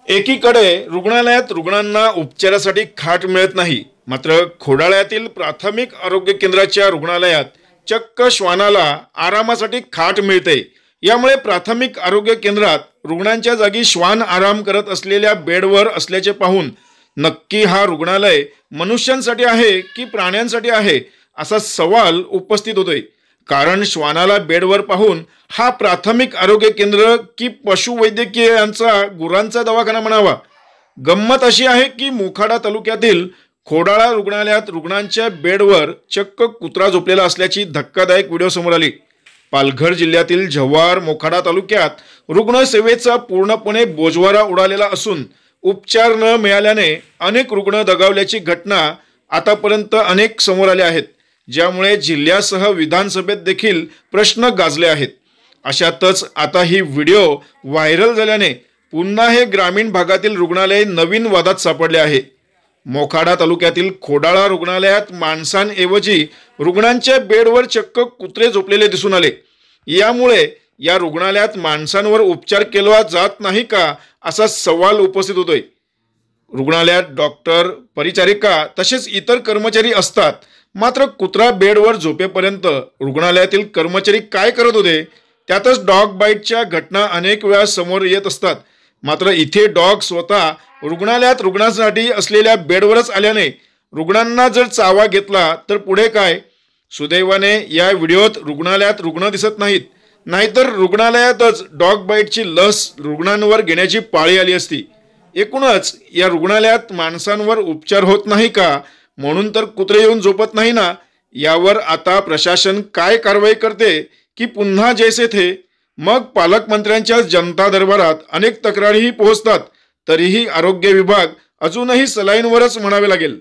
एकीकडे रुग्णालयात रुग्णांना उपचारासाठी खाट मिळत नाही, मात्र खोडाळ्यातील प्राथमिक आरोग्य केंद्राच्या रुग्णालयात चक्क श्वानाला आरामासाठी खाट मिळते। यामुळे प्राथमिक आरोग्य केंद्रात रुग्णांच्या जागी श्वान आराम करत असलेल्या बेडवर असल्याचे पाहून नक्की हा रुग्णालय मनुष्यांसाठी आहे की प्राण्यांसाठी आहे असा सवाल उपस्थित होतोय। कारण श्वानाला बेडवर पाहून हा प्राथमिक आरोग्य केंद्र की पशुवैद्यकीय यांचा गुरांचा दवाखाना म्हणावा। गंमत अशी आहे की मोखाडा तालुक्यातील खोडाळा रुग्णालयात रुग्णांच्या बेडवर चक्क कुत्रा झोपलेला असल्याची धक्कादायक व्हिडिओ समोर आली। पालघर जिल्ह्यातील जव्हार मोखाडा तालुक्यात रुग्णसेवेचा पूर्णपणे बोजवारा उडालेला असून उपचार न मिळाल्याने अनेक रुग्ण दगावल्याची घटना आतापर्यंत अनेक समोर आल्या आहेत, ज्यामुळे जिल्ह्यासह विधानसभेत देखील प्रश्न गाजले आहेत। अशातच आता ही व्हिडिओ व्हायरल झाल्याने पुन्हा हे ग्रामीण भागातील रुग्णालय नवीन वादात सापडले आहे। मोखाडा तालुक्यातील खोडाळा रुग्णालयात माणसांऐवजी रुग्णांच्या बेडवर चक्क कुत्रे झोपलेले दिसून आले। यामुळे या रुग्णालयात माणसांवर उपचार केला जात नाही का असा सवाल उपस्थित होतोय। रुग्णालयात डॉक्टर, परिचारिका तसेच इतर कर्मचारी असतात, मात्र कुत्रा बेडवर झोपेपर्यंत रुग्णालयातील कर्मचारी काय करत होते? त्यातच डॉग बाईटच्या घटना अनेक वेळा समोर येत असतात, मात्र इथे डॉग स्वतः रुग्णालयात रुग्णांसाठी असलेल्या बेडवरच आल्याने रुग्णांना जर चावा घेतला तर पुढे काय? सुदैवाने या व्हिडिओत रुग्णालयात रुग्ण दिसत नाहीत, नाहीतर रुग्णालयातच डॉग बाईटची लस रुग्णांवर घेण्याची पाळी आली असती। एकूणच या रुग्णालयात माणसांवर उपचार होत नाही का, म्हणून तर कुत्रे येऊन झोपत नाही ना? यावर आता प्रशासन काय कारवाई करते की पुन्हा जैसे थे? मग पालकमंत्र्यांच्या जनता दरबारात अनेक तक्रारीही पोहोचतात, तरीही आरोग्य विभाग अजूनही सलाईनवरच म्हणावे लागेल।